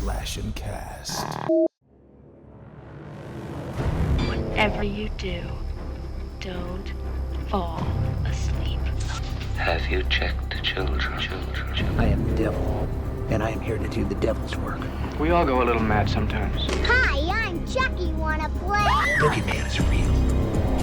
Slash and Cast. Whatever you do, don't fall asleep. Have you checked the children? I am the devil, and I am here to do the devil's work. We all go a little mad sometimes. Hi, I'm Chucky. Wanna play? Boogeyman is real,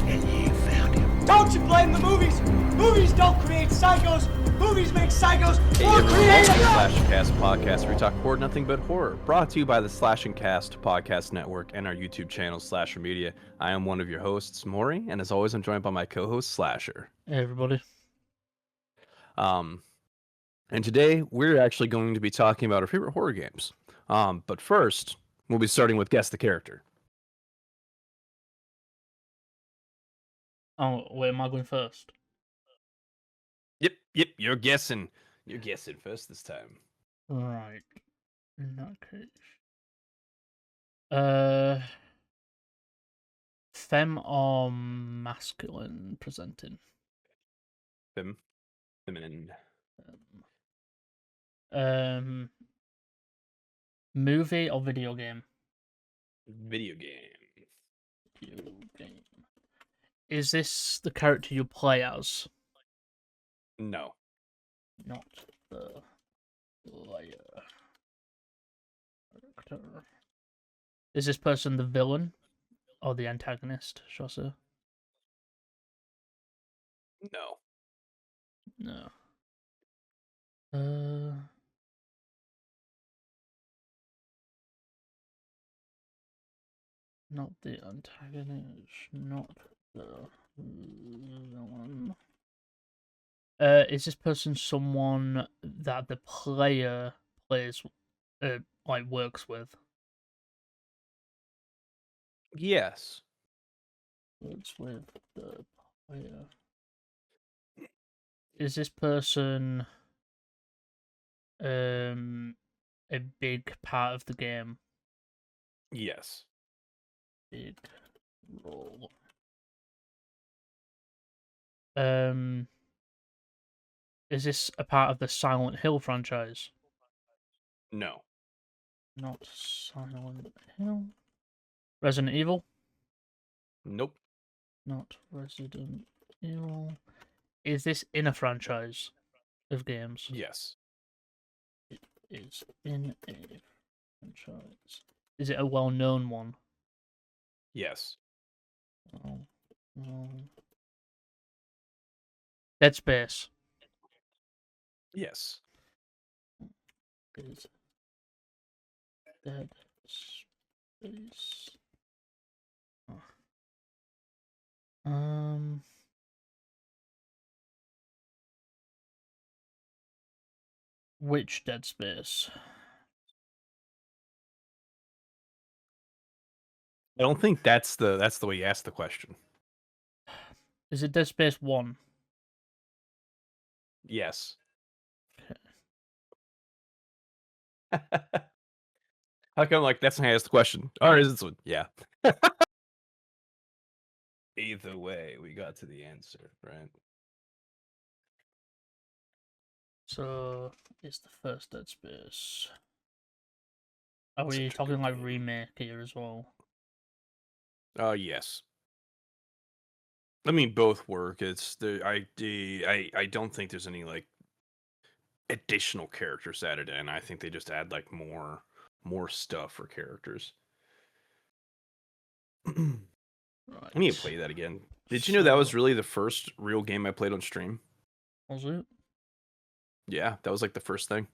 and you found him. Don't you blame the movies! Movies don't create psychos! Movies make psychos Hey more everyone, creative! welcome to Slash and Cast podcast, where we talk horror, nothing but horror. Brought to you by the Slash and Cast podcast network and our YouTube channel, Slasher Media. I am one of your hosts, Mori, and as always, I'm joined by my co-host, Slasher. Hey everybody. And today we're actually going to be talking about our favorite horror games. But first, we'll be starting with Guess the Character. Oh, wait, am I going first? Yep, you're guessing. You're guessing first this time. Right. In that case. Femme or masculine presenting? Feminine. Movie or video game? Video game. Video game. Is this the character you play as? No. Not the player. Character. Is this person the villain or the antagonist, shall I say? No. No. Not the antagonist, not the villain. Is this person someone that the player plays, like works with? Yes. Works with the player. Is this person a big part of the game? Yes. Big role. Is this a part of the Silent Hill franchise? No. Not Silent Hill. Resident Evil? Nope. Not Resident Evil. Is this in a franchise of games? Yes. It is in a franchise. Is it a well-known one? Yes. Oh, no. Dead Space. Yes. Is Dead Space. Which Dead Space? I don't think that's the way you ask the question. Is it Dead Space 1? Yes. Okay. How come that's not how you ask the question? Or is this one? Yeah. Either way, we got to the answer, right? So it's the first Dead Space. Are we talking like remake here as well? Yes. I mean, both work. It's I don't think there's any additional characters added in. I think they just add more stuff for characters. Right. I need to play that again. Did you know that was really the first real game I played on stream? Was it? Yeah, that was the first thing.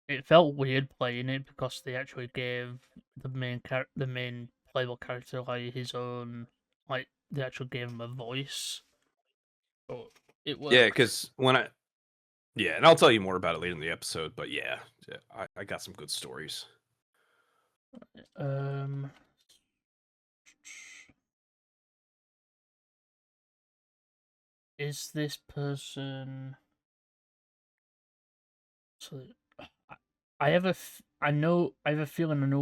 It felt weird playing it because they actually gave the main playable character his own, they actually gave him a voice. But it worked. Yeah, because and I'll tell you more about it later in the episode. But yeah, I got some good stories. Is this person? So, I have a feeling I know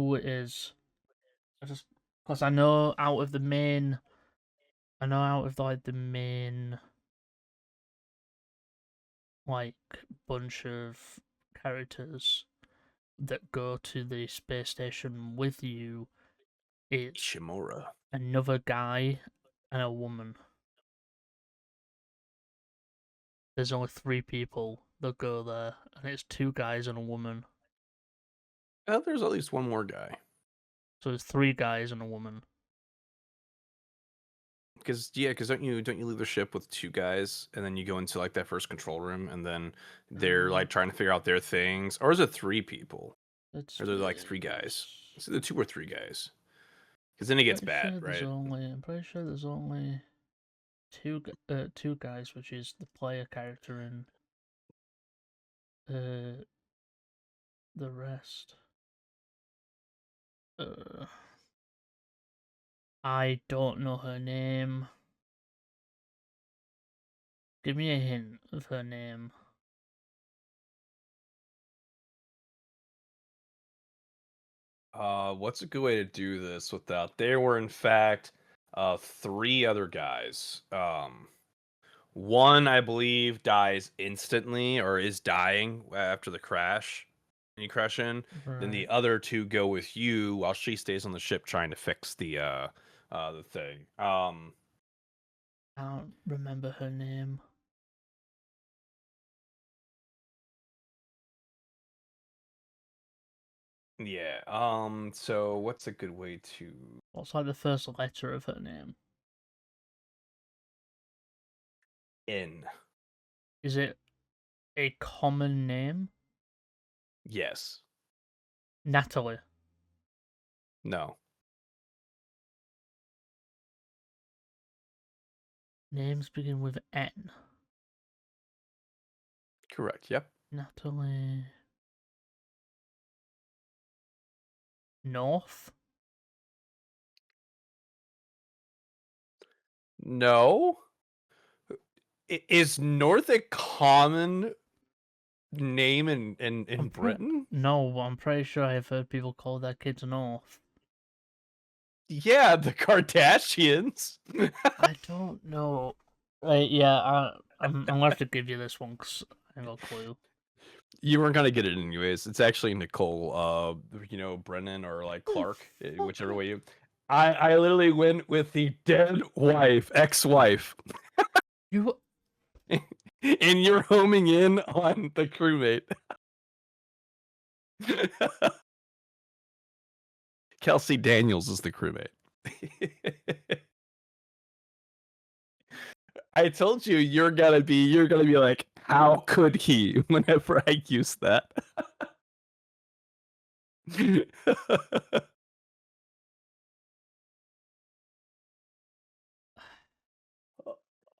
who it is. Because I know out of the main bunch of characters, that go to the space station with you, it's Ishimura. another guy and a woman. There's only 3 people that go there, and it's 2 guys and a woman. Oh, there's at least one more guy. So it's 3 guys and a woman. Because don't you leave the ship with 2 guys and then you go into like that first control room and then they're like trying to figure out their things, or is it 3 people? Or is it like 3 guys? Is it the 2 or 3 guys? Because then it gets bad, right? I'm pretty sure there's only 2 guys, which is the player character and the rest. I don't know her name. Give me a hint of her name. What's a good way to do this without? There were in fact 3 other guys. One I believe dies instantly or is dying after the crash. When you crash in, then the Right. other 2 go with you while she stays on the ship trying to fix the thing. I don't remember her name. Yeah. So what's a good way to What's like the first letter of her name? N? Is it a common name? Yes. Natalie. No. Names begin with N. Correct. Yep. Natalie. North? No. Is North a common name in Britain? No, I'm pretty sure I've heard people call their kids North. Yeah, the Kardashians. I don't know. Yeah, I'm gonna have to give you this one because I ain't got a clue. You weren't gonna get it anyways. It's actually Nicole, Brennan or like Clark, whichever way you. I literally went with the dead wife, ex-wife, You and you're homing in on the crewmate. Kelsey Daniels is the crewmate. I told you you're gonna be like, how could he? Whenever I use that.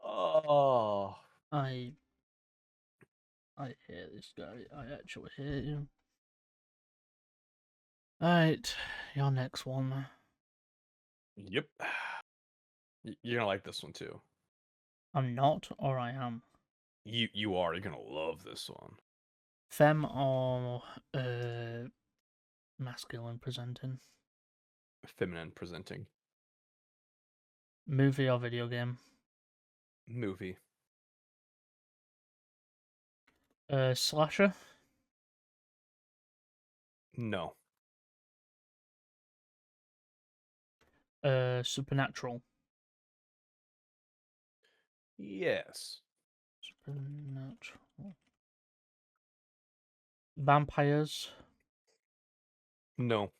Oh, I hate this guy. I actually hate him. Alright, your next one. yep. You're gonna like this one too. I'm not, or I am. You are. You're gonna love this one. Femme or masculine presenting? Feminine presenting Movie or video game? movie. Slasher? No. Supernatural? Yes. Supernatural. Vampires? No.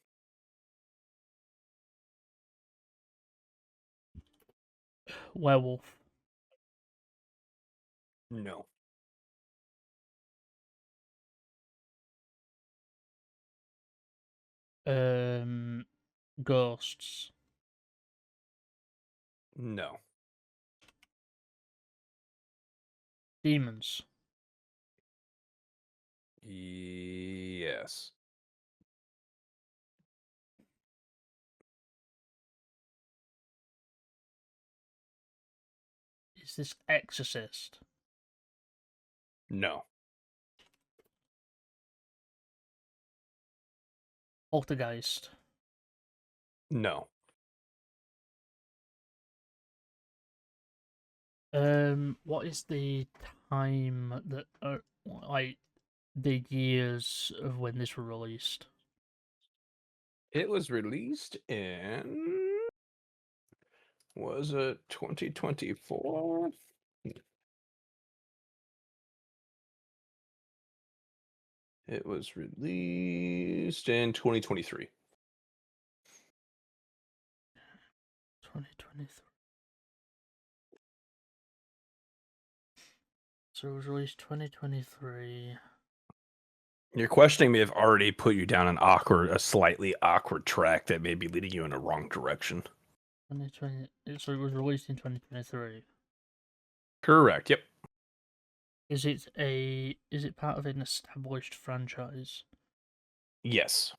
Werewolf? No. Ghosts? No. Demons? Yes. Is this Exorcist? No. Poltergeist? No. What is the time that like the years of when this were released. It was released in, was it 2024? It was released in 2023. 2023. So it was released 2023. You're questioning me. I've already put you down a slightly awkward track that may be leading you in the wrong direction. 2020. So it was released in 2023. Correct. Yep. Is it part of an established franchise? Yes.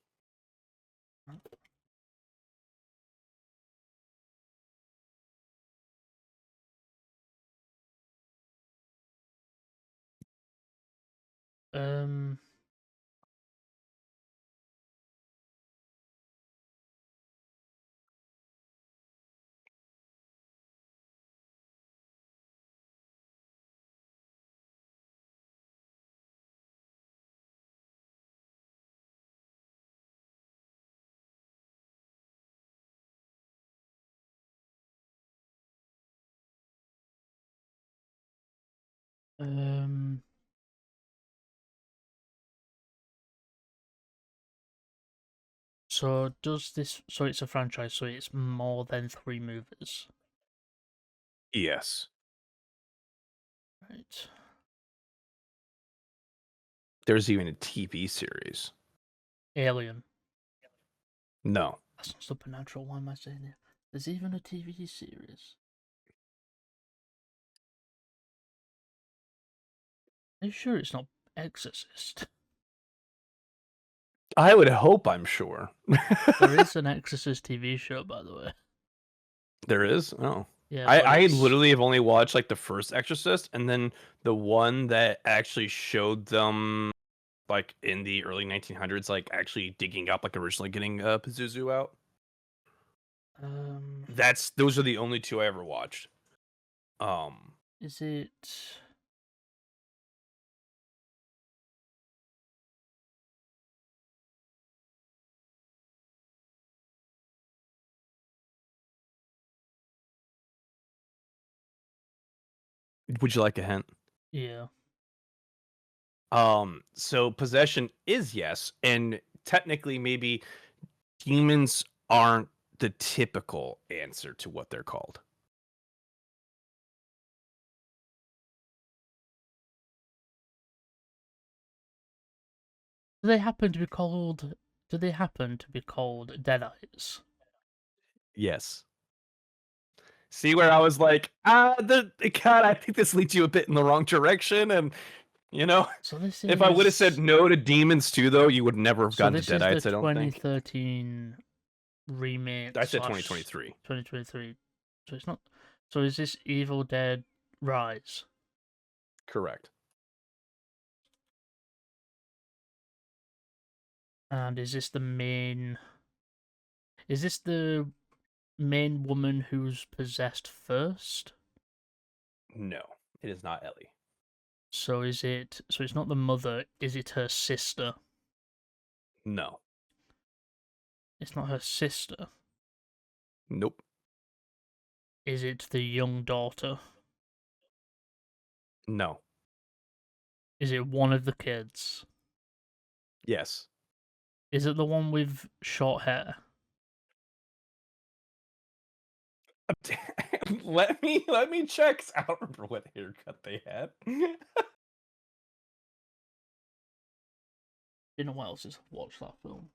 Um. Um. So does this? So it's a franchise. So it's more than 3 movies, Yes. right? There's even a TV series. Alien. No. That's not Supernatural. Why am I saying it? There's even a TV series. Are you sure it's not Exorcist? I would hope, I'm sure. There is an Exorcist TV show, by the way. There is? Oh. Yeah, but I it's literally have only watched like the first Exorcist and then the one that actually showed them like in the early 1900s, like actually digging up, like originally getting Pazuzu out. Those are the only two I ever watched. Is it? Would you like a hint? Yeah. So possession is yes, and technically maybe demons aren't the typical answer to what they're called. Do they happen to be called? Do they happen to be called Deadites? Yes. See where I was like, God, I think this leads you a bit in the wrong direction, and you know, So this if I would have is. said no to demons too, though, you would never have So gotten this to is Deadites. the I don't think. 2013 remake. I said slash 2023. 2023. So it's not. So is this Evil Dead Rise? Correct. And is this the main? Is this the main woman who's possessed first? No, it is not Ellie. So is it? So it's not the mother. Is it her sister? No. It's not her sister. Nope. Is it the young daughter? No. Is it one of the kids? Yes. Is it the one with short hair? let me check. 'Cause I don't remember what haircut they had. Been a while since I've watched that film.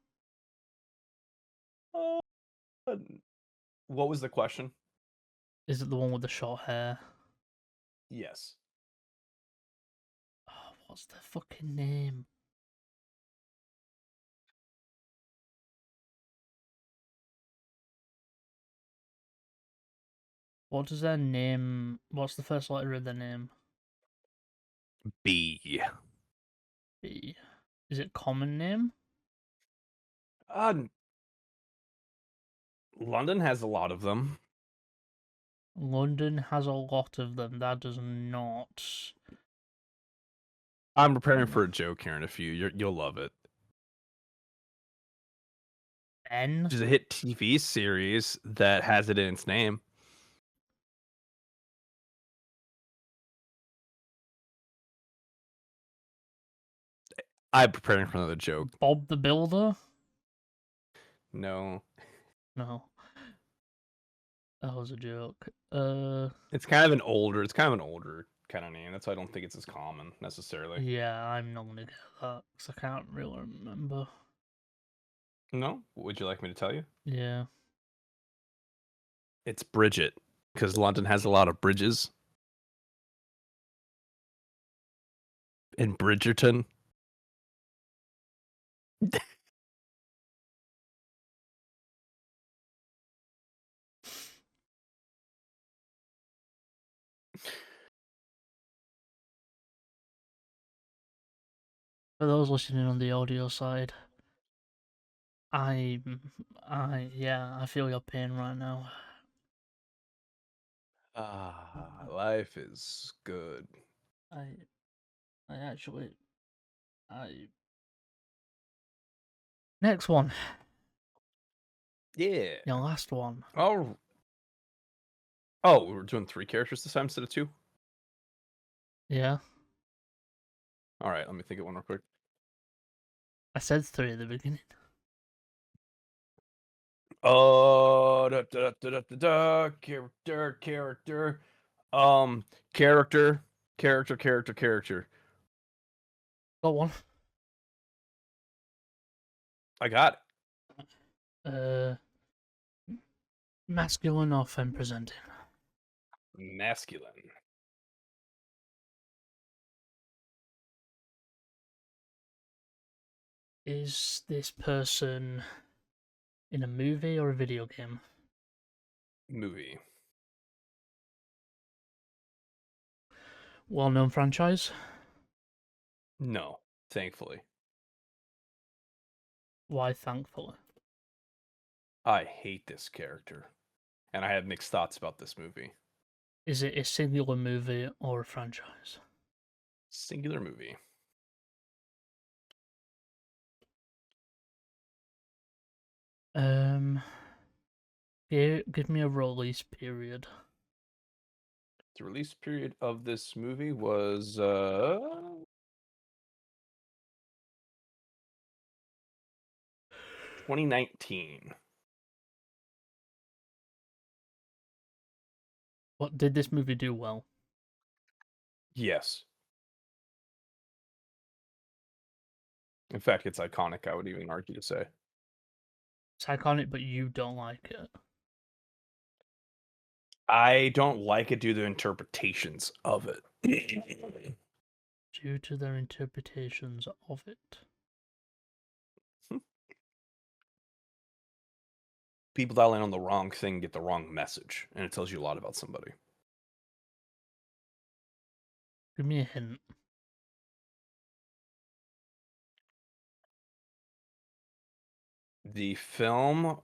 What was the question? Is it the one with the short hair? Yes. Oh, what's their fucking name? What does their name? What's the first letter of their name? B. B. Is it common name? London has a lot of them. London has a lot of them. That does not. I'm preparing for a joke here in a few. You'll love it. N. There's a hit TV series that has it in its name. I'm preparing for another joke. Bob the Builder? No. No. That was a joke. It's kind of an older kind of name. That's why I don't think it's as common necessarily. Yeah, I'm not gonna get that because I can't really remember. No? Would you like me to tell you? Yeah. It's Bridget, because London has a lot of bridges. In Bridgerton. For those listening on the audio side, I feel your pain right now. Life is good. I actually, next one. Yeah. Your last one. Oh, we're doing 3 characters this time instead of 2? Yeah. All right, let me think of one real quick. I said 3 at the beginning. Oh, character. Character. Got one. I got Masculine or femme presenting? it. Masculine. Is this person in a movie or a video game? Movie. Well-known franchise? No, thankfully. Why, thankfully? I hate this character, and I have mixed thoughts about this movie. Is it a singular movie or a franchise? Singular movie. Give me a release period. The release period of this movie was 2019. What did this movie do well? Yes. In fact, it's iconic, I would even argue to say. It's iconic, but you don't like it. I don't like it due to interpretations of it. Due to their interpretations of it. People dial in on the wrong thing get the wrong message, and it tells you a lot about somebody. Give me a hint. The film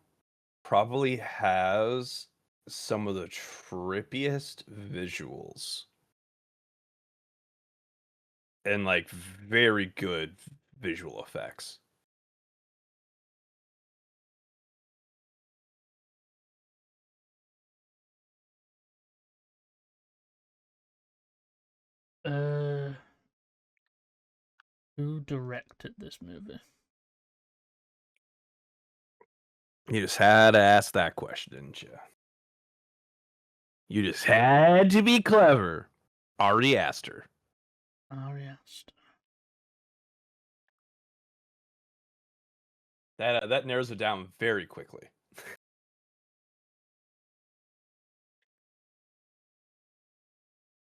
probably has some of the trippiest visuals and like very good visual effects. Who directed this movie? You just had to ask that question, didn't you? You just had to be clever. Ari Aster. Ari Aster. That narrows it down very quickly.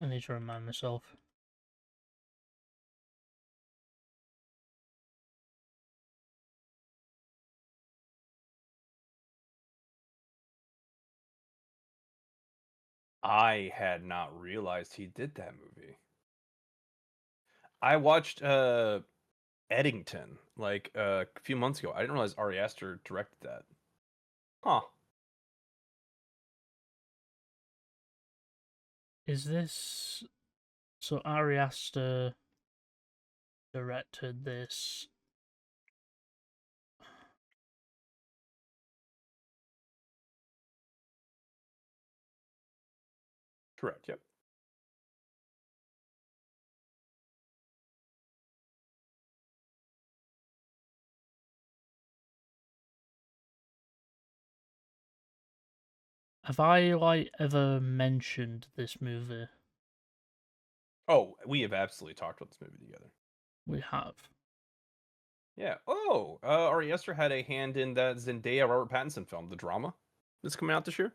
I need to remind myself. I had not realized he did that movie. I watched Eddington like a few months ago. I didn't realize Ari Aster directed that. Huh. Is this... So Ari Aster directed this. Correct. Yep. Have I like ever mentioned this movie? Oh, we have absolutely talked about this movie together. We have. Yeah. Oh, Ari Aster had a hand in that Zendaya Robert Pattinson film, The Drama, that's coming out this year.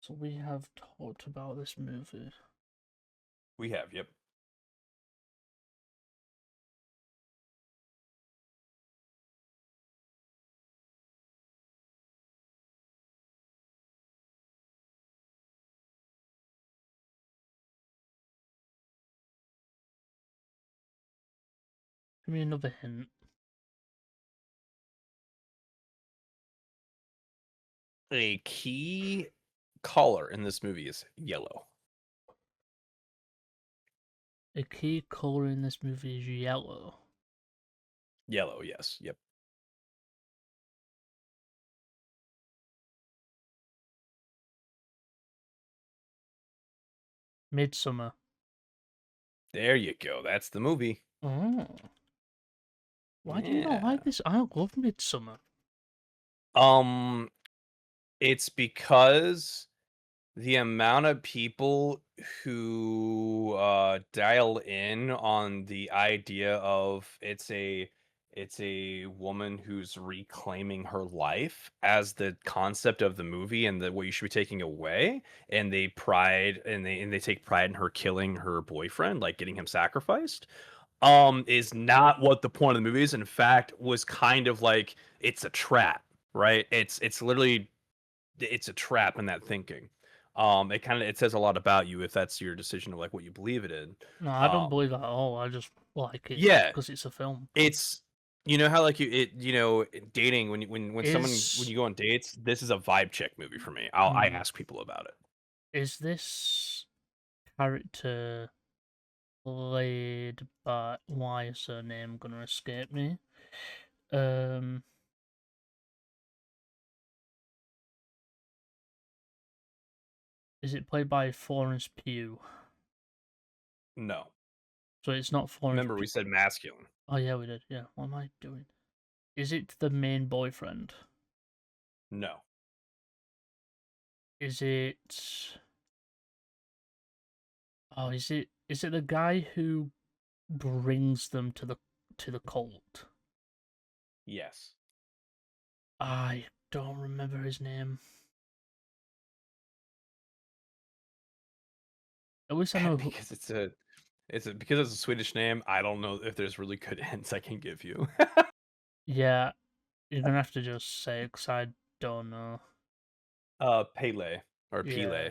So we have talked about this movie. We have. Yep. Give me another hint. A key color in this movie is yellow. A key color in this movie is yellow. Yellow. Yes. Yep. Midsummer. There you go. That's the movie. Oh. Why do you not Yeah. like this? I love Midsummer. It's because the amount of people who dial in on the idea of it's a woman who's reclaiming her life as the concept of the movie and the what you should be taking away, and they take pride in her killing her boyfriend, like getting him sacrificed, is not what the point of the movie is. In fact, was kind of like it's a trap, right? It's literally it's a trap in that thinking. It says a lot about you if that's your decision of like what you believe it in. No, I don't Um, believe that at all. I just like it yeah, because it's a film. it's how like dating when Is you go on dates, this is a vibe check movie for me. I mm, ask people about it. is this character played by why is her name gonna escape me? Um, is it played by Florence Pugh? No, So it's not Florence remember we Pugh. said masculine. Oh yeah, we did. Yeah. What am I doing? Is it the main boyfriend? No, Is it? Oh, is it the guy who brings them to the cult? yes, I don't remember his name. At least I know who. because because it's a Swedish name. I don't know if there's really good hints I can give you. Yeah, you're gonna have to just say it 'cause I don't know. Pele or Yeah. Pele.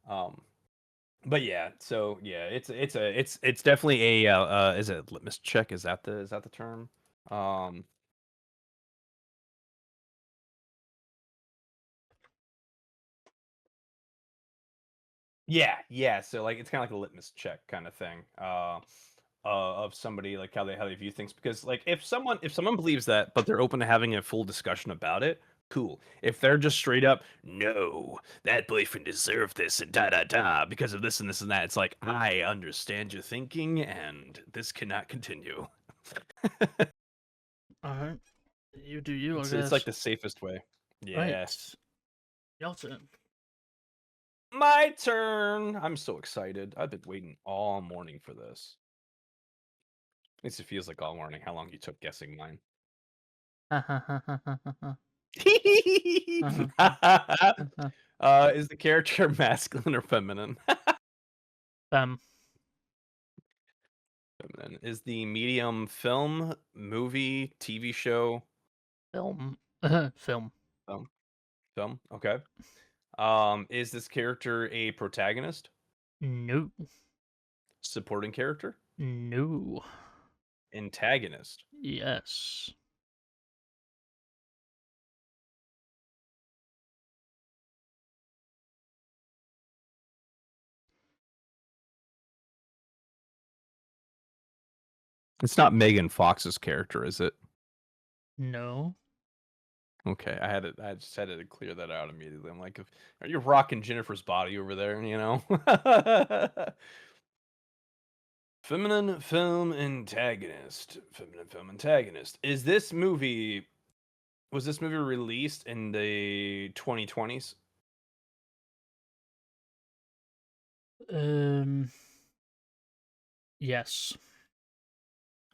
Um, but yeah, so yeah, it's definitely a is it litmus check? Is that the term? Um, yeah. So like it's kind of like a litmus check kind of thing. Of somebody like how they view things, because like if someone believes that but they're open to having a full discussion about it, cool. If they're just straight up, no, that boyfriend deserved this and da da da because of this and this and that, it's like, I understand your thinking and this cannot continue. Alright. You do you, I It's like guess. the safest way. Yeah. Right. Your turn. My turn. I'm so excited. I've been waiting all morning for this. At least it feels like all morning. How long you took guessing mine? Is the character masculine or feminine? Bam. Feminine. Is the medium film, movie, TV show? Film. Film. Film. Film. Okay. Is this character a protagonist? No. Supporting character? No. Antagonist? Yes. It's not Megan Fox's character, is it? No. Okay, I just had to clear that out immediately. I'm like, are you rocking Jennifer's body over there? You know. Feminine film antagonist. Feminine film antagonist. Was this movie released in the 2020s? Yes.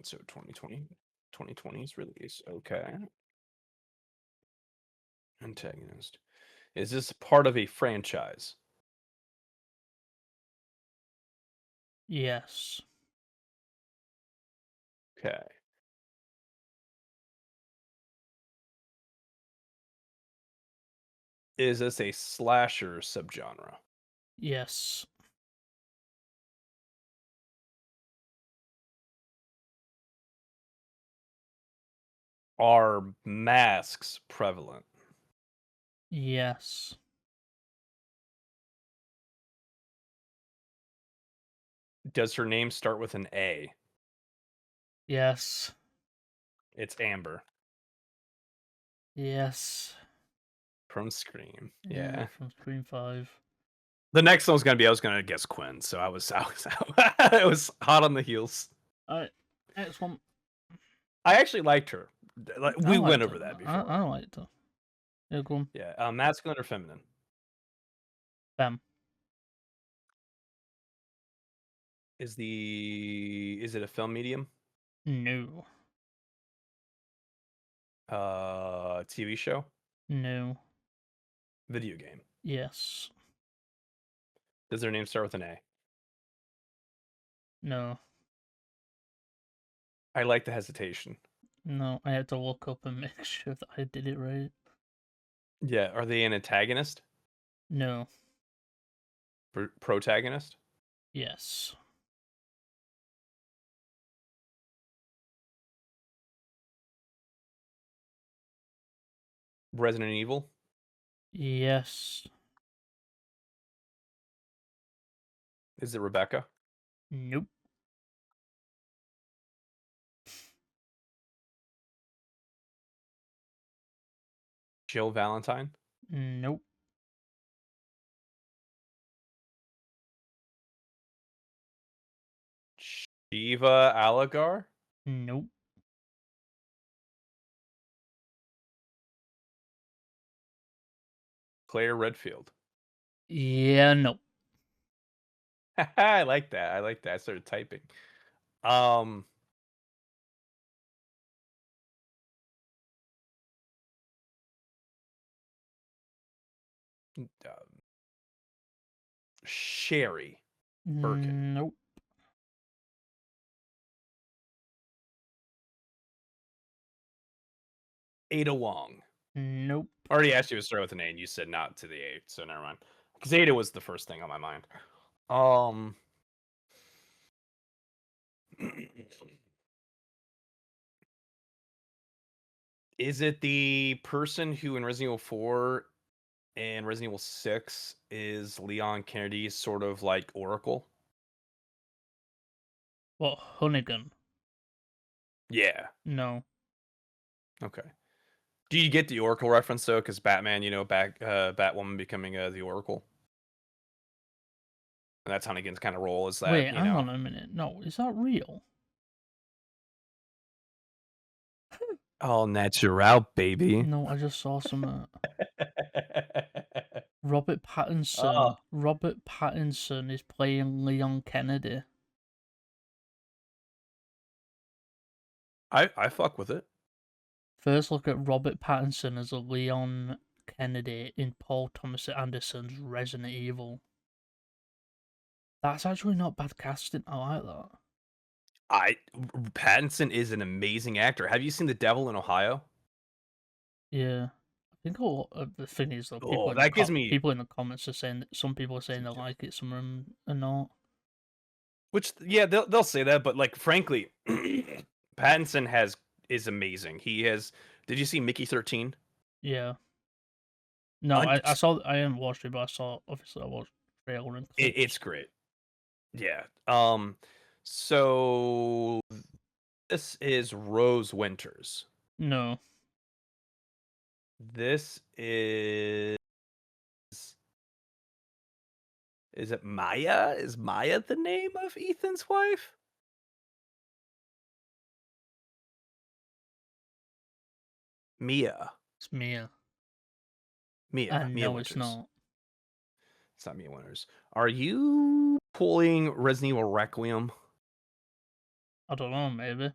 So 2020's release. Okay. Antagonist. Is this part of a franchise? Yes. Okay. Is this a slasher subgenre? Yes. Are masks prevalent? Yes. Does her name start with an A? Yes. It's Amber Yes. from Scream. Yeah, Yeah. from Scream 5. The next one was gonna be, I was gonna guess Quinn, so I was it was hot on the heels. Alright, next one. I actually liked her. Like, we went over that before. I liked her. Yeah, go on. Yeah. Masculine or feminine? Bam. Is it a film medium? No. TV show? No. Video game? Yes. Does their name start with an A? No. I like the hesitation. No, I had to look up and make sure that I did it right. Yeah. Are they an antagonist? No. Protagonist? Yes. Resident Evil? Yes. Is it Rebecca? Nope. Jill Valentine? Nope. Shiva Alagar? Nope. Claire Redfield? Yeah, nope. I like that. I started typing. Um, Sherry Birkin. Nope. Ada Wong. Nope. I already asked you to start with an A, and you said not to the A, so never mind. Because Ada was the first thing on my mind. Is it the person who in Resident Evil 4 and Resident Evil 6 is Leon Kennedy's sort of like Oracle? What, Hunnigan? Yeah. No. Okay. Do you get the Oracle reference though? Because Batman, Batwoman becoming the Oracle. And that's Hunnigan's kind of role. Is that Wait, hang on a minute. No, is that real? Oh, natural, baby. No, I just saw some. Robert Pattinson. Oh. Robert Pattinson is playing Leon Kennedy. I fuck with it. First look at Robert Pattinson as a Leon Kennedy in Paul Thomas Anderson's Resident Evil. That's actually not bad casting. I like that. Pattinson is an amazing actor. Have you seen The Devil in Ohio? Yeah. I think a lot of the thing is though, people in the comments are saying that some people are saying they like it, some of them are not. Which they'll say that, but like frankly, Pattinson is amazing. He has. Did you see Mickey 13? Yeah. No, I saw. I haven't watched it, but I saw. Obviously, I watched trailer and clips. It's great. Yeah. So This is Rose Winters. No. This is. Is it Maya? Is Maya the name of Ethan's wife? Mia. It's Mia. Mia. And Mia no, it's Winters. not. It's not Mia Winters. Are you pulling Resident Evil Requiem? I don't know, maybe.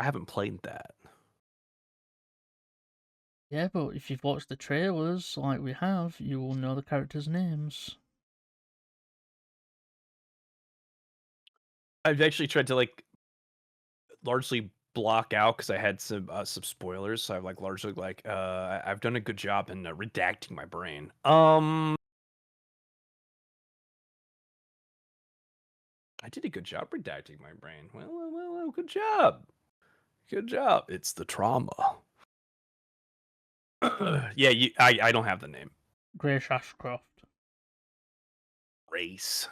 I haven't played that. Yeah, but if you've watched the trailers like we have, you will know the characters' names. I've actually tried to like largely block out because I had some spoilers. So I've like largely like I've done a good job in redacting my brain. I did a good job redacting my brain. Well, good job. Good job. It's the trauma. Yeah, I don't have the name. Grace Ashcroft. Race.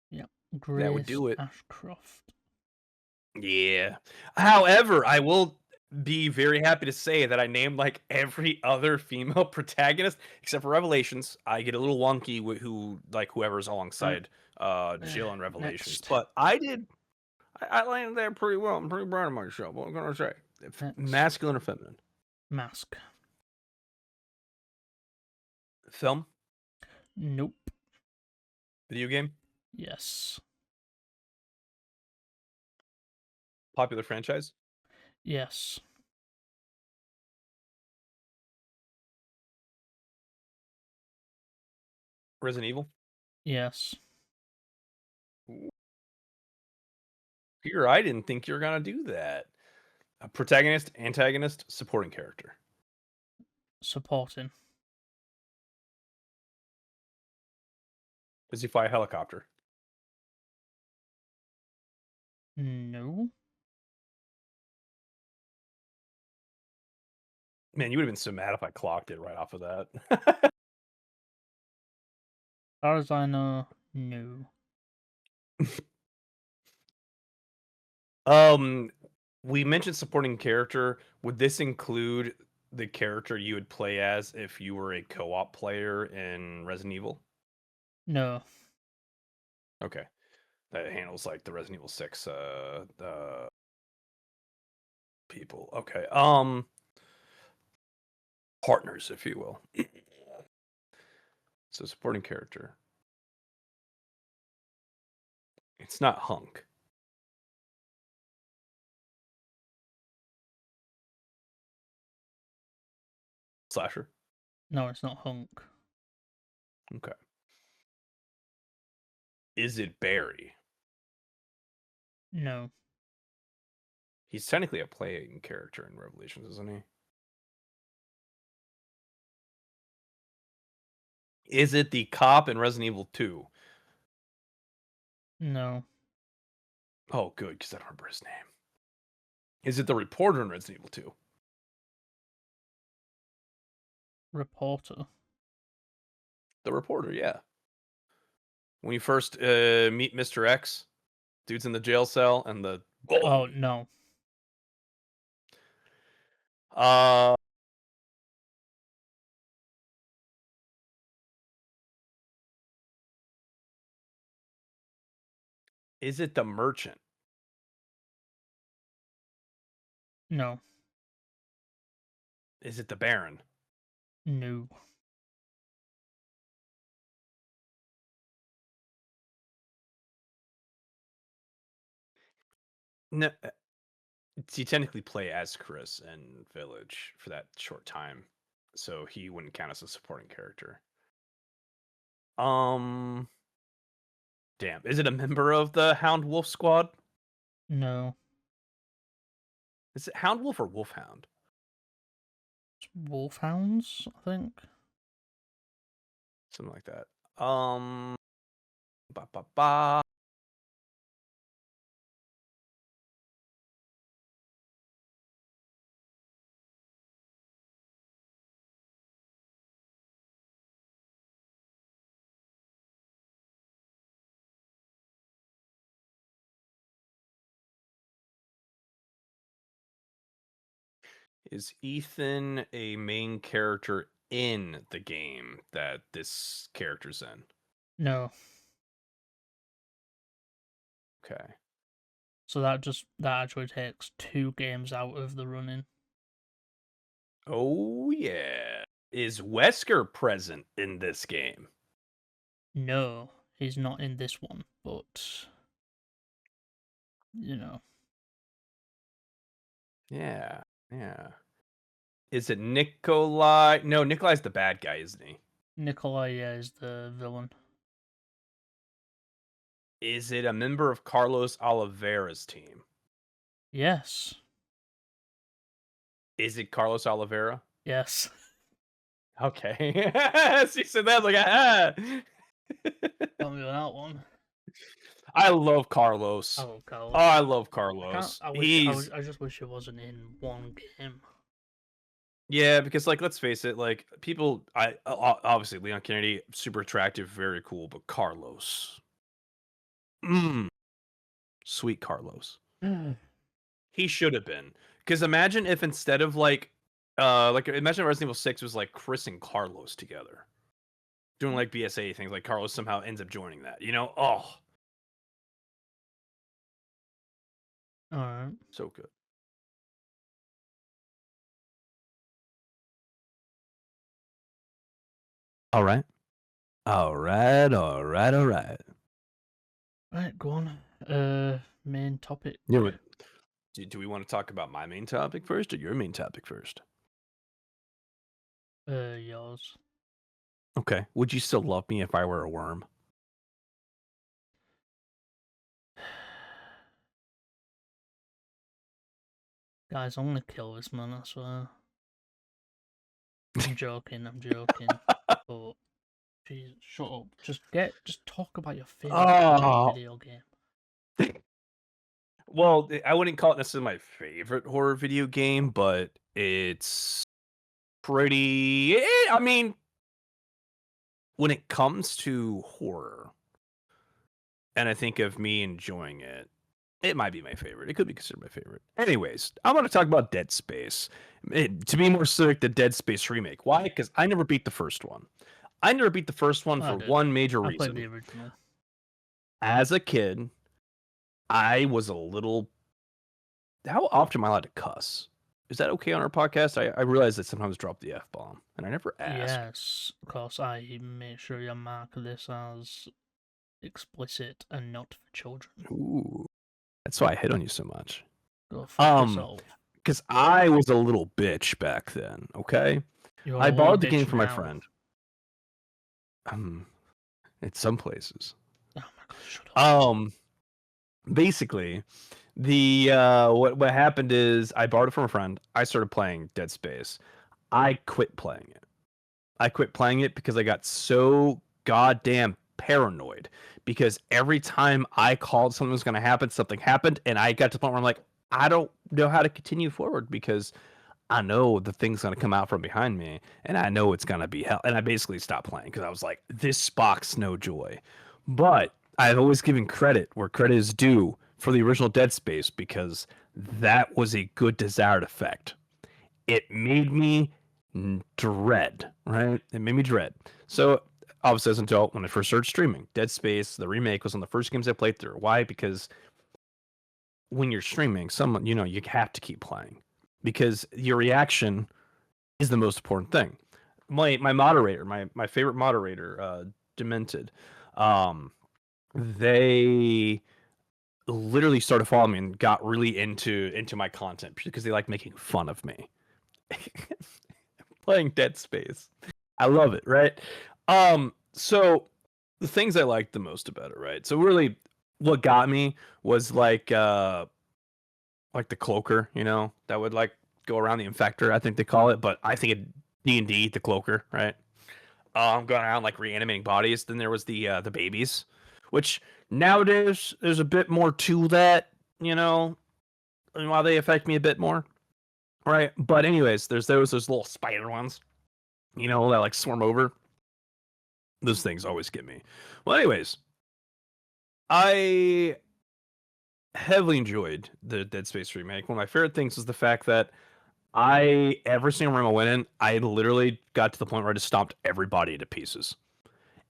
Yeah, That would Grace do it. Ashcroft. Yeah. However, I will be very happy to say that I named like every other female protagonist except for Revelations. I get a little wonky with whoever's alongside Jill in Revelations. Next. But I landed there pretty well. I'm pretty proud of myself. What can I say? Next. Masculine or feminine? Mask. Film? Nope. Video game? Yes. Popular franchise? Yes. Resident Evil? Yes. Here, I didn't think you were gonna do that. A protagonist, antagonist, supporting character. Supporting. Does he fly a helicopter? No. Man, you would have been so mad if I clocked it right off of that. As far as I know, no. We mentioned supporting character. Would this include the character you would play as if you were a co-op player in Resident Evil? No. Okay. That handles like the Resident Evil 6 people. Okay. Partners, if you will. So supporting character. It's not Hunk. Slasher. No, it's not Hunk. Okay. Is it Barry? No. He's technically a playing character in Revelations, isn't he? Is it the cop in Resident Evil 2? No. Oh, good, because I don't remember his name. Is it the reporter in Resident Evil 2? Reporter. The reporter, yeah. When you first meet Mr. X, dude's in the jail cell, and the... Oh, no. Uh... Is it the merchant? No. Is it the Baron? No. No. You technically play as Chris in Village for that short time, so he wouldn't count as a supporting character. Damn. Is it a member of the Hound Wolf Squad? No. Is it Hound Wolf or Wolfhound? It's Wolfhounds, I think. Something like that. Ba ba ba. Is Ethan a main character in the game that this character's in? No. Okay. So that actually takes 2 games out of the running. Oh yeah. Is Wesker present in this game? No, he's not in this one, but you know. Yeah. Yeah. Is it Nikolai? No, Nikolai's the bad guy, isn't he? Nikolai is the villain. Is it a member of Carlos Oliveira's team? Yes. Is it Carlos Oliveira? Yes. Okay. So you said that like Got me on that one. I love Carlos. I love Carlos. Oh, I love Carlos. I just wish it wasn't in one game. Yeah, because like let's face it, like people obviously Leon Kennedy super attractive, very cool, but Carlos. Sweet Carlos. He should have been. Cuz imagine if instead of like imagine Resident Evil 6 was like Chris and Carlos together. Doing like BSA things, like Carlos somehow ends up joining that, you know? Oh, Alright. so good. All right. All right. Right, go on. Main topic. Yeah, but do we want to talk about my main topic first or your main topic first? Yours. Okay. Would you still love me if I were a worm? Guys, I'm gonna kill this man, I swear. I'm joking. But jeez, shut up. Just talk about your favorite horror video game. Well, I wouldn't call it necessarily my favorite horror video game, but it's pretty. I mean, when it comes to horror, and I think of me enjoying it, it might be my favorite. It could be considered my favorite. Anyways, I'm going to talk about Dead Space. To be more specific, the Dead Space remake. Why? Because I never beat the first one. I never beat the first one for one major reason. I played the original. As a kid, I was a little. How often am I allowed to cuss? Is that okay on our podcast? I realize that sometimes drop the F bomb, and I never ask. Yes, of course. I make sure you mark this as explicit and not for children. Ooh, that's why I hit on you so much. Go fuck yourself. Because I was a little bitch back then. Okay, I borrowed the game from my friend. In some places. Oh my god, shut up. Basically, the what happened is I borrowed it from a friend. I started playing Dead Space. I quit playing it. I quit playing it because I got so goddamn paranoid. Because every time I called something was going to happen, something happened, and I got to the point where I'm like, I don't know how to continue forward because I know the thing's going to come out from behind me, and I know it's going to be hell. And I basically stopped playing because I was like, this sparks no joy. But I've always given credit where credit is due for the original Dead Space because that was a good desired effect. It made me dread, right? It made me dread. So obviously as an adult, when I first started streaming, Dead Space, the remake was one of the first games I played through. Why? Because when you're streaming, someone, you have to keep playing because your reaction is the most important thing. My moderator, my favorite moderator, Demented, they literally started following me and got really into my content because they like making fun of me. Playing Dead Space. I love it, right? So the things I liked the most about it, right? So really what got me was like the cloaker, that would like go around the infector, I think they call it, but I think it D&D, the cloaker, right? Going around like reanimating bodies. Then there was the babies, which nowadays there's a bit more to that, and why they affect me a bit more, right? But anyways, there's those little spider ones, that like swarm over. Those things always get me. Well, anyways, I heavily enjoyed the Dead Space remake. One of my favorite things was the fact that Every single room I went in, I literally got to the point where I just stomped everybody to pieces.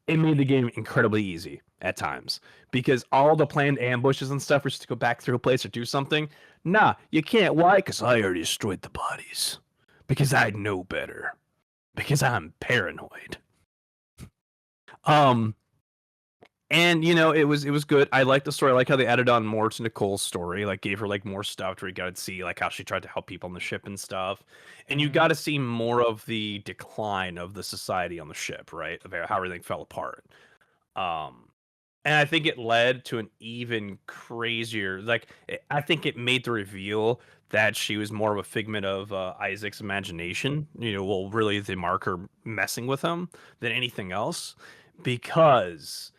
It made the game incredibly easy at times because all the planned ambushes and stuff were just to go back through a place or do something. Nah, you can't. Why? Because I already destroyed the bodies. Because I know better. Because I'm paranoid. And it was good. I liked the story. I like how they added on more to Nicole's story, like gave her like more stuff to where you got to see like how she tried to help people on the ship and stuff. And you got to see more of the decline of the society on the ship, right? Of how everything fell apart. And I think it led to an even crazier, like I think it made the reveal that she was more of a figment of Isaac's imagination. Well, really the marker messing with him than anything else, because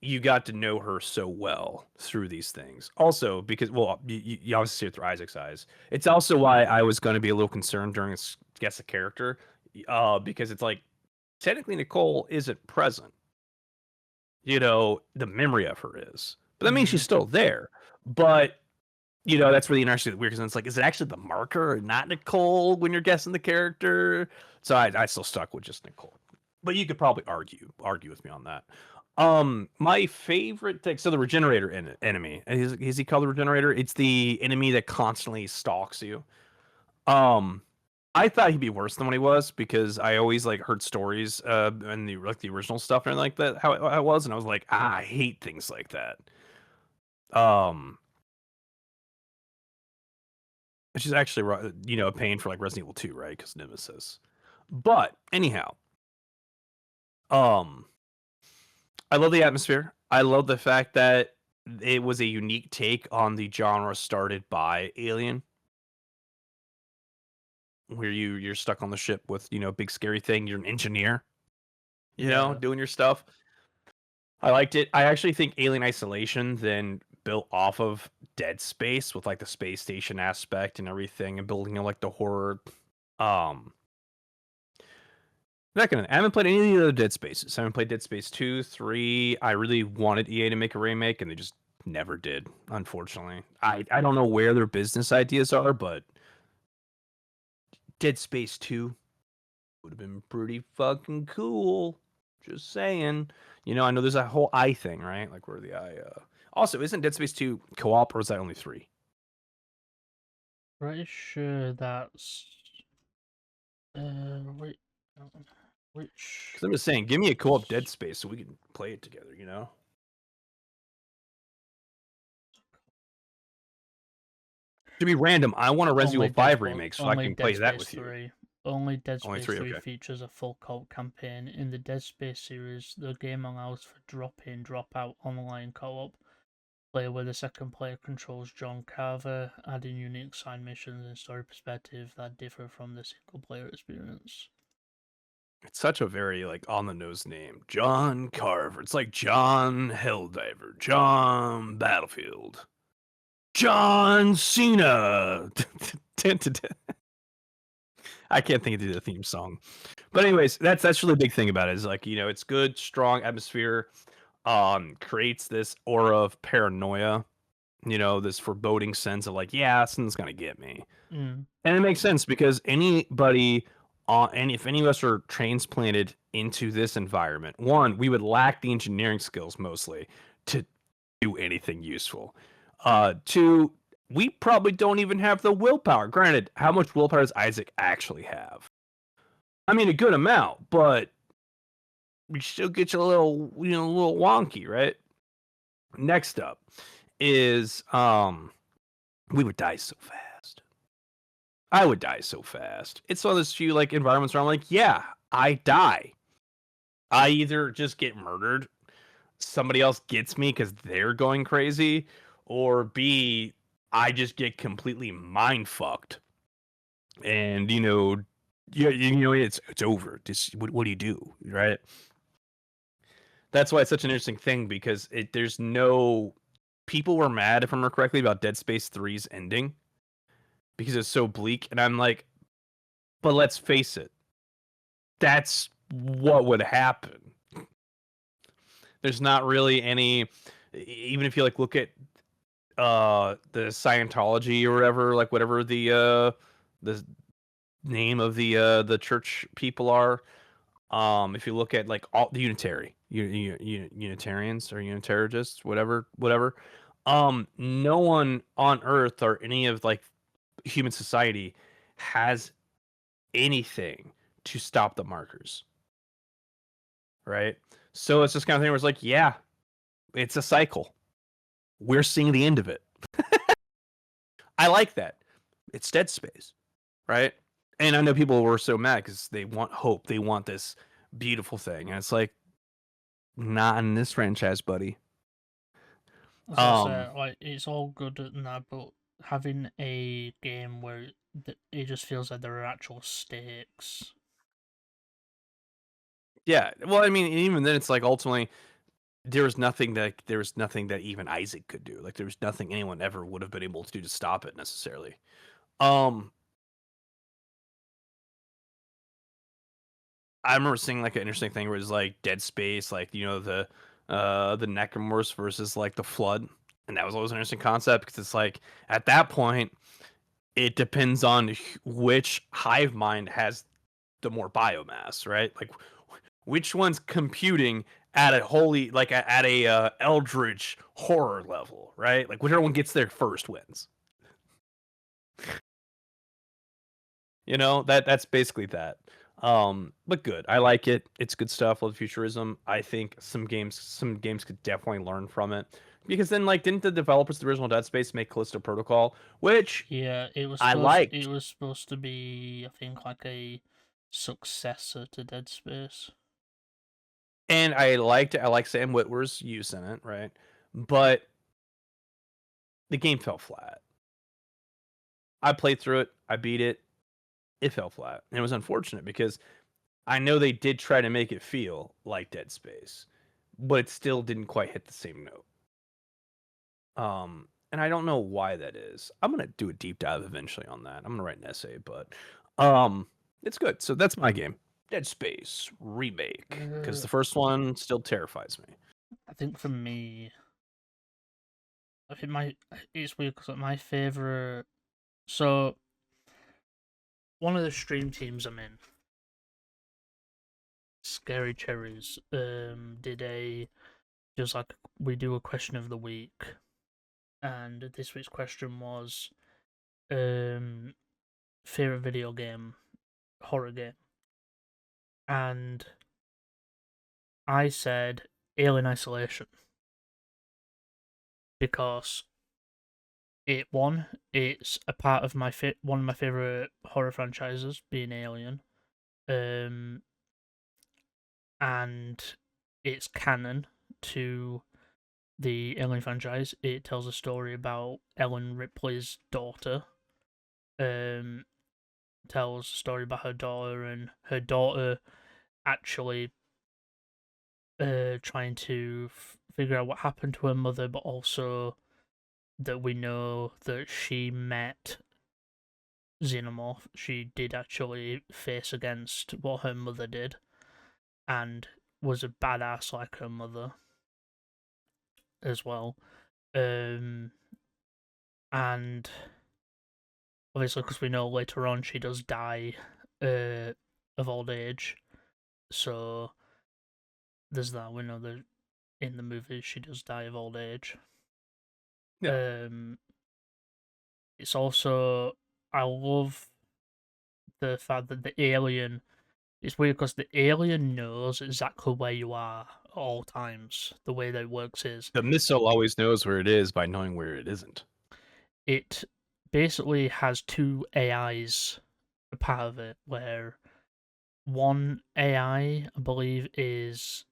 you got to know her so well through these things. Also, because you obviously see it through Isaac's eyes. It's also why I was going to be a little concerned during guess the character, because it's like technically Nicole isn't present. The memory of her is, but that means she's still there. But that's really interesting. Weird because it's like, is it actually the marker or not Nicole when you're guessing the character? So I still stuck with just Nicole. But you could probably argue with me on that. My favorite thing, so the regenerator enemy, is he called the regenerator? It's the enemy that constantly stalks you. I thought he'd be worse than what he was because I always like heard stories and the original stuff and like that how it was, and I was like, I hate things like that. Which is actually a pain for like Resident Evil 2, right? Because Nemesis. But anyhow, I love the atmosphere. I love the fact that it was a unique take on the genre started by Alien, where you're stuck on the ship with big scary thing. You're an engineer, doing your stuff. I liked it. I actually think Alien Isolation then built off of Dead Space with like the space station aspect and everything, and building like the horror. I haven't played any of the other Dead Spaces. I haven't played Dead Space 2, 3. I really wanted EA to make a remake, and they just never did, unfortunately. I don't know where their business ideas are, but Dead Space 2 would have been pretty fucking cool. Just saying. I know there's a whole eye thing, right? Like where the eye... Also, isn't Dead Space 2 co-op, or is that only 3? Pretty sure that's... wait... Which... Because I'm just saying, give me a co-op Dead Space so we can play it together, To be random, I want a Resident Evil 5 remake so I can play that with you. Only Dead Space 3 okay. features a full co-op campaign. In the Dead Space series, the game allows for drop-in, drop-out online co-op. Player where the second player controls John Carver, adding unique side missions and story perspective that differ from the single-player experience. It's such a very like on the nose name, John Carver. It's like John Helldiver, John Battlefield, John Cena. I can't think of the theme song, but anyways, that's really a big thing about it. Is like it's good, strong atmosphere, creates this aura of paranoia, this foreboding sense of like, yeah, something's gonna get me, and it makes sense because anybody. And if any of us are transplanted into this environment, one, we would lack the engineering skills mostly to do anything useful. Two, we probably don't even have the willpower. Granted, how much willpower does Isaac actually have? I mean, a good amount, but we still get you a little wonky, right? Next up is we would die so fast. I would die so fast. It's one of those few like environments where I'm like, yeah, I die. I either just get murdered, somebody else gets me because they're going crazy, or B, I just get completely mind fucked. And it's over. Just what do you do, right? That's why it's such an interesting thing because there's no people were mad, if I remember correctly, about Dead Space 3's ending. Because it's so bleak, and I'm like, but let's face it, that's what would happen. There's not really any, even if you like look at the Scientology or whatever, like whatever the the name of the church people are. If you look at like all the Unitarians or Unitarians, whatever, no one on Earth or any of like human society has anything to stop the markers, right? So it's this kind of thing where it's like, yeah, it's a cycle. We're seeing the end of it. I like that. It's Dead Space, right? And I know people were so mad because they want hope. They want this beautiful thing, and it's like, not in this franchise, buddy. As I say, like it's all good and that, but having a game where it just feels like there are actual stakes. Yeah, well, I mean, even then, it's like ultimately there was nothing that even Isaac could do. Like there was nothing anyone ever would have been able to do to stop it necessarily. Um, I remember seeing like an interesting thing where it was like Dead Space, like the Necromorphs versus like the Flood, and that was always an interesting concept because it's like at that point it depends on which hive mind has the more biomass, right? Like which one's computing at a holy like at a eldritch horror level, right? Like whichever one gets there first wins. That's basically that. But good. I like it. It's good stuff. Love futurism. I think some games could definitely learn from it because then like didn't the developers of the original Dead Space make Callisto Protocol, which Yeah, I liked. it was supposed to be, I think, like a successor to Dead Space. And I liked it. I like Sam Witwer's use in it, right? But the game fell flat. I played through it. I beat it. It fell flat. And it was unfortunate because I know they did try to make it feel like Dead Space, but it still didn't quite hit the same note. And I don't know why that is. I'm gonna do a deep dive eventually on that. I'm gonna write an essay, but it's good. So that's my game, Dead Space remake, because the first one still terrifies me. I think for me, I think it's weird because my favorite. So one of the stream teams I'm in, Scary Cherries, did just like we do a question of the week, and this week's question was, favorite video game, horror game, and I said Alien Isolation because it's a part of one of my favorite horror franchises, being Alien, and it's canon to the Alien franchise. It tells a story about Ellen Ripley's daughter. Tells a story about her daughter and her daughter actually trying to figure out what happened to her mother, but also that we know that she met Xenomorph. She did actually face against what her mother did and was a badass like her mother as well. And obviously, because we know later on she does die of old age, so there's that. We know that in the movies she does die of old age. Yeah. It's also, I love the fact that the alien. It's weird because the alien knows exactly where you are at all times. The way that it works is The missile always knows where it is by knowing where it isn't. it basically has two AIs a part of it, where one AI, I believe, is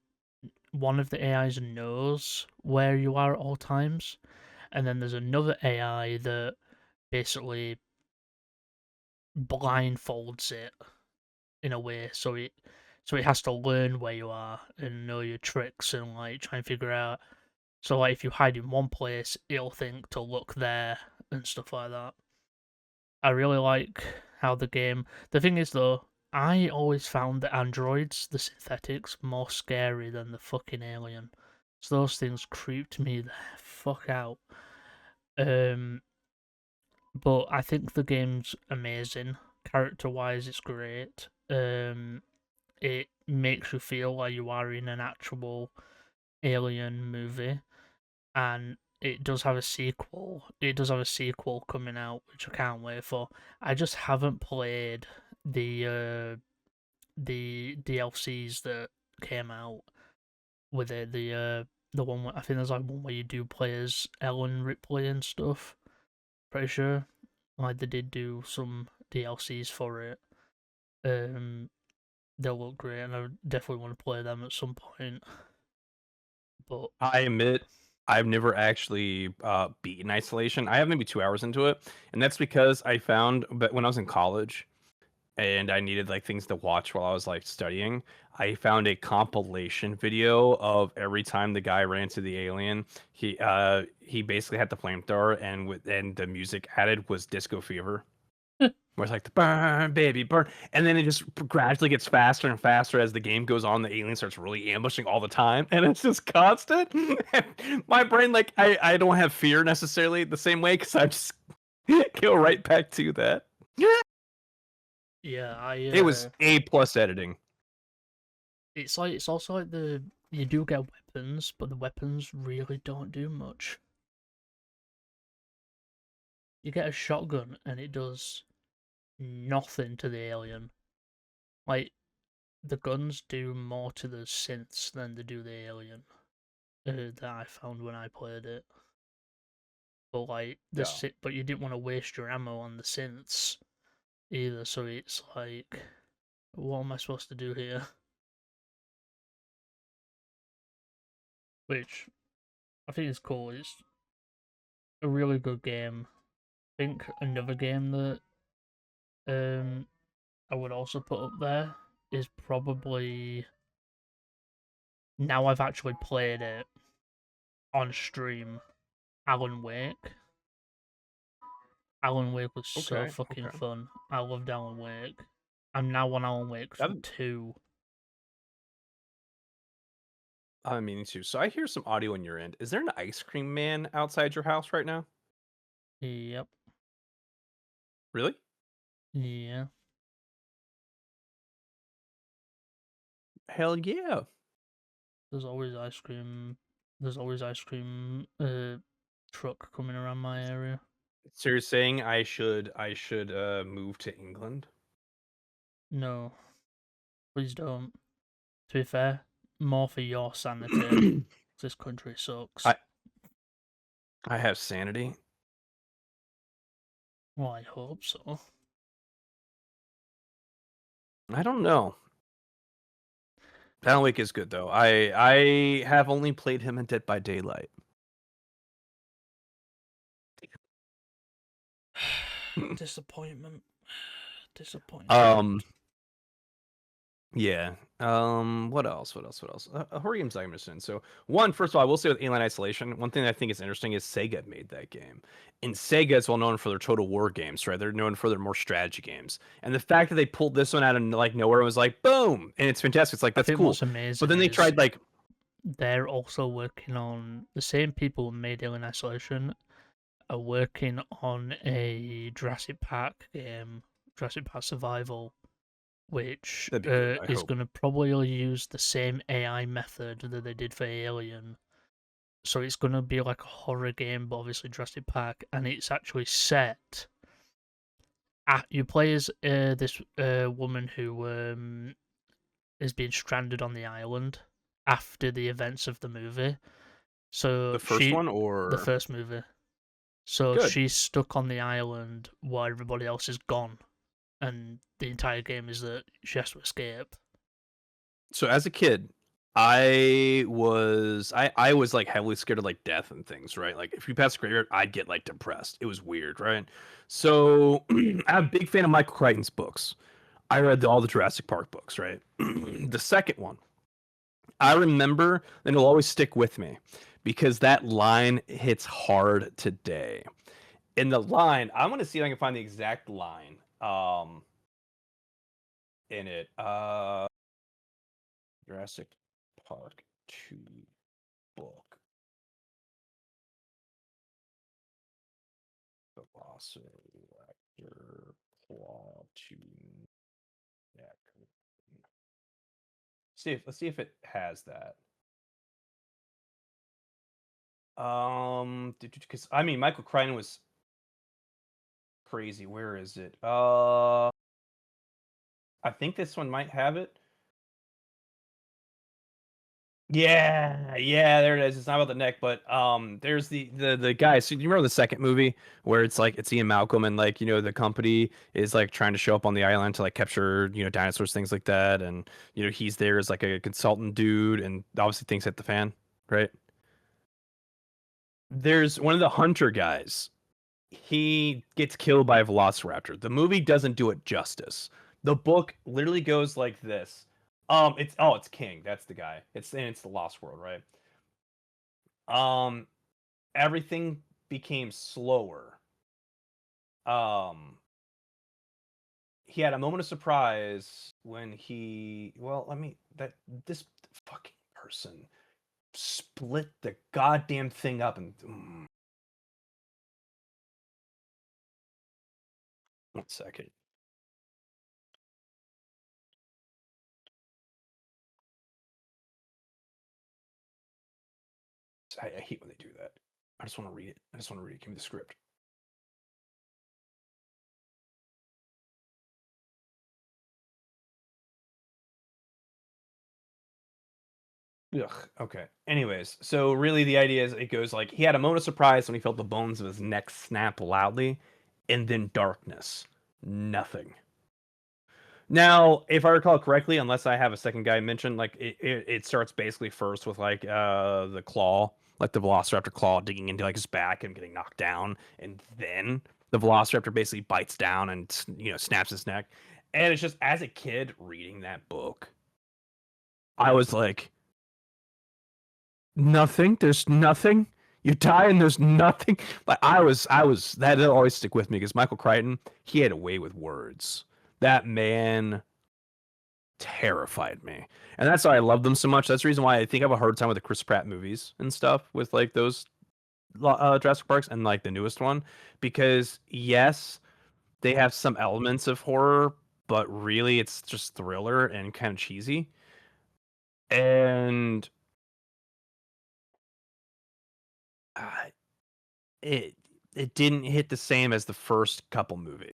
one of the AIs knows where you are at all times, and then there's another AI that basically blindfolds it in a way, so it has to learn where you are and know your tricks and like try and figure out. So like if you hide in one place, it'll think to look there and stuff like that. I really like how the game. The thing is though, I always found the androids, the synthetics, more scary than the fucking alien. So those things creeped me the fuck out. but I think the game's amazing. Character-wise, it's great. It makes you feel like you are in an actual Alien movie, and it does have a sequel. It does have a sequel coming out, which I can't wait for. I just haven't played the DLCs that came out with it. The one I think there's like one where you do play as Ellen Ripley and stuff. Pretty sure, like they did do some DLCs for it. They'll look great, and I definitely want to play them at some point. But I admit I've never actually beaten Isolation. I have maybe 2 hours into it, and that's because I found, but when I was in college and I needed like things to watch while I was like studying, I found a compilation video of every time the guy ran to the alien. He basically had the flamethrower, and the music added was Disco Fever. Where it's like the burn, baby, burn, and then it just gradually gets faster and faster as the game goes on. The alien starts really ambushing all the time, and it's just constant. And my brain, like, I don't have fear necessarily the same way because I just go right back to that. yeah, It was A+ editing. it's like it's also like you do get weapons, but the weapons really don't do much. You get a shotgun, and it does nothing to the alien. Like the guns do more to the synths than they do the alien. That I found when I played it. But like Yeah. but you didn't want to waste your ammo on the synths either. So it's like, what am I supposed to do here? Which I think is cool. It's a really good game. I think another game that I would also put up there is probably, now I've actually played it on stream, Alan Wake. Alan Wake was so Okay. fucking Okay. fun. I loved Alan Wake. I'm now on Alan Wake I've 2. I mean to. So I hear some audio on your end. Is there an ice cream man outside your house right now? Yep. Really? Yeah. Hell yeah. There's always ice cream. There's always ice cream truck coming around my area. So you're saying I should move to England? No, please don't. To be fair, more for your sanity. This country sucks. I I have sanity. Well, I hope so. I don't know. Alan Wake is good though. I have only played him in Dead by Daylight. Disappointment. Disappointment. Um. Yeah. What else? What else? What else? Horror games I'm interested in. So one, first of all, I will say with Alien Isolation, one thing that I think is interesting is Sega made that game. And Sega is well known for their Total War games, right? They're known for their more strategy games. And the fact that they pulled this one out of like nowhere was like boom, and it's fantastic. It's like I that's think cool. what's amazing But then they is tried like they're also working on, the same people who made Alien Isolation are working on a Jurassic Park game, Jurassic Park Survival, which that'd be good. I is hope. going to probably use the same AI method that they did for Alien. So it's going to be like a horror game, but obviously Jurassic Park, and it's actually set. You play as this woman who is being stranded on the island after the events of the movie. So The first one the or first movie. So good. she's stuck on the island while everybody else is gone, and the entire game is that she has to escape. So as a kid, I was like heavily scared of like death and things, right? Like if you pass a graveyard, I'd get like depressed. It was weird, right? So I'm a big fan of Michael Crichton's books. I read all the Jurassic Park books, right? The second one, I remember, and it'll always stick with me because that line hits hard today. In the line, I want to see if I can find the exact line in it. Jurassic Park 2 book. Velocity. Claw to neck. Let's see if it has that. Because I mean, Michael Crichton was crazy. Where is it? I think this one might have it. Yeah, there it is. It's not about the neck, but there's the guy. So do you remember the second movie where it's like it's Ian Malcolm and like the company is like trying to show up on the island to like capture dinosaurs, things like that, and he's there as like a consultant dude, and obviously things hit the fan, right? There's one of the hunter guys. He gets killed by a velociraptor. The movie doesn't do it justice. The book literally goes like this. It's King. That's the guy. It's the Lost World, right? Everything became slower. He had a moment of surprise when this fucking person split the goddamn thing up and. One second. I hate when they do that. I just want to read it. Give me the script. Ugh. Okay. Anyways, so really the idea is it goes like he had a moment of surprise when he felt the bones of his neck snap loudly, and then darkness. Nothing. Now, if I recall correctly, unless I have a second guy mentioned, like it starts basically first with like the claw, like the Velociraptor claw digging into like his back and getting knocked down, and then the Velociraptor basically bites down and snaps his neck. And it's just as a kid reading that book, I was like, nothing. There's nothing. You die and there's nothing. Like I was that'll always stick with me because Michael Crichton, he had a way with words. That man terrified me. And that's why I love them so much. That's the reason why I think I have a hard time with the Chris Pratt movies and stuff with like those Jurassic Parks and like the newest one. Because yes, they have some elements of horror, but really it's just thriller and kind of cheesy. And it didn't hit the same as the first couple movies.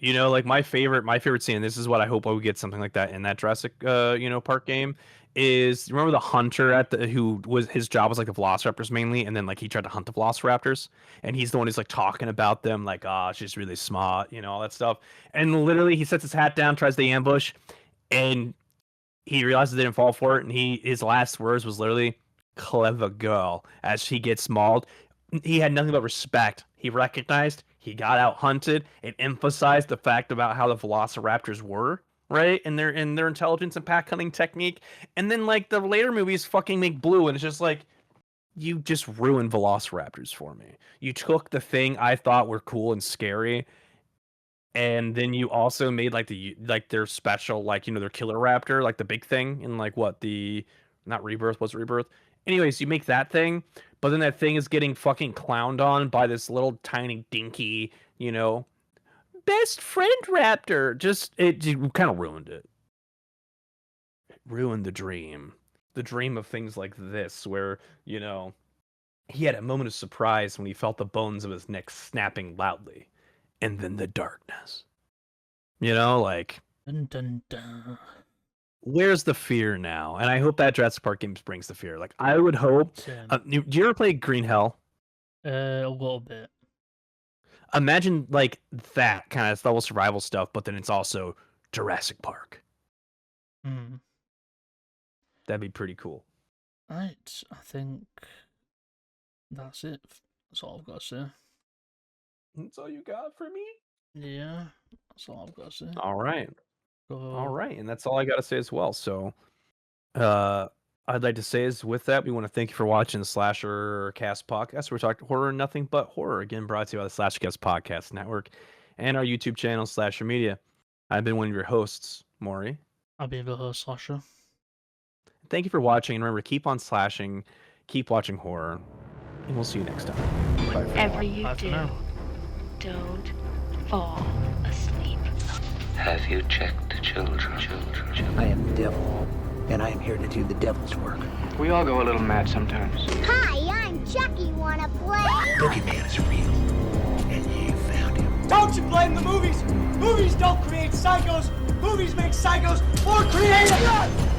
Like my favorite scene, this is what I hope I would get something like that in that Jurassic Park game, is remember the hunter who was his job was like the velociraptors mainly, and then like he tried to hunt the velociraptors, and he's the one who's like talking about them like, she's really smart, all that stuff. And literally he sets his hat down, tries to ambush, and he realizes they didn't fall for it, and his last words was literally clever girl as he gets mauled. He had nothing but respect. He recognized he got out hunted and emphasized the fact about how the velociraptors were, right? And their intelligence and pack hunting technique. And then like the later movies fucking make Blue, and it's just like, you just ruined velociraptors for me. You took the thing I thought were cool and scary, and then you also made like their special, like, their killer raptor, like the big thing in like not Rebirth, was it Rebirth? Anyways, you make that thing, but then that thing is getting fucking clowned on by this little tiny dinky, best friend raptor. It kind of ruined it. It ruined the dream. The dream of things like this, where, he had a moment of surprise when he felt the bones of his neck snapping loudly. And then the darkness. Like... Dun, dun, dun. Where's the fear now? And I hope that Jurassic Park games brings the fear. Like, I would hope... do you ever play Green Hell? A little bit. Imagine, like, that kind of level survival stuff, but then it's also Jurassic Park. Mm. That'd be pretty cool. Right, I think that's it. That's all I've got to say. That's all you got for me? Yeah, that's all I've got to say. All right. So... All right, and that's all I got to say as well. So, I'd like to say is with that, we want to thank you for watching the Slasher Cast podcast. We're talking horror and nothing but horror. Again, brought to you by the Slasher Cast Podcast Network and our YouTube channel, Slasher Media. I've been one of your hosts, Maury. I've been your host, Slasher. Thank you for watching, and remember, keep on slashing, keep watching horror, and we'll see you next time. Whatever you Bye for do, now. don't fall asleep. Have you checked the children? I am the devil, and I am here to do the devil's work. We all go a little mad sometimes. Hi, I'm Chucky. Wanna play? Boogeyman is real, and you found him. Don't you blame the movies? Movies don't create psychos. Movies make psychos more creative.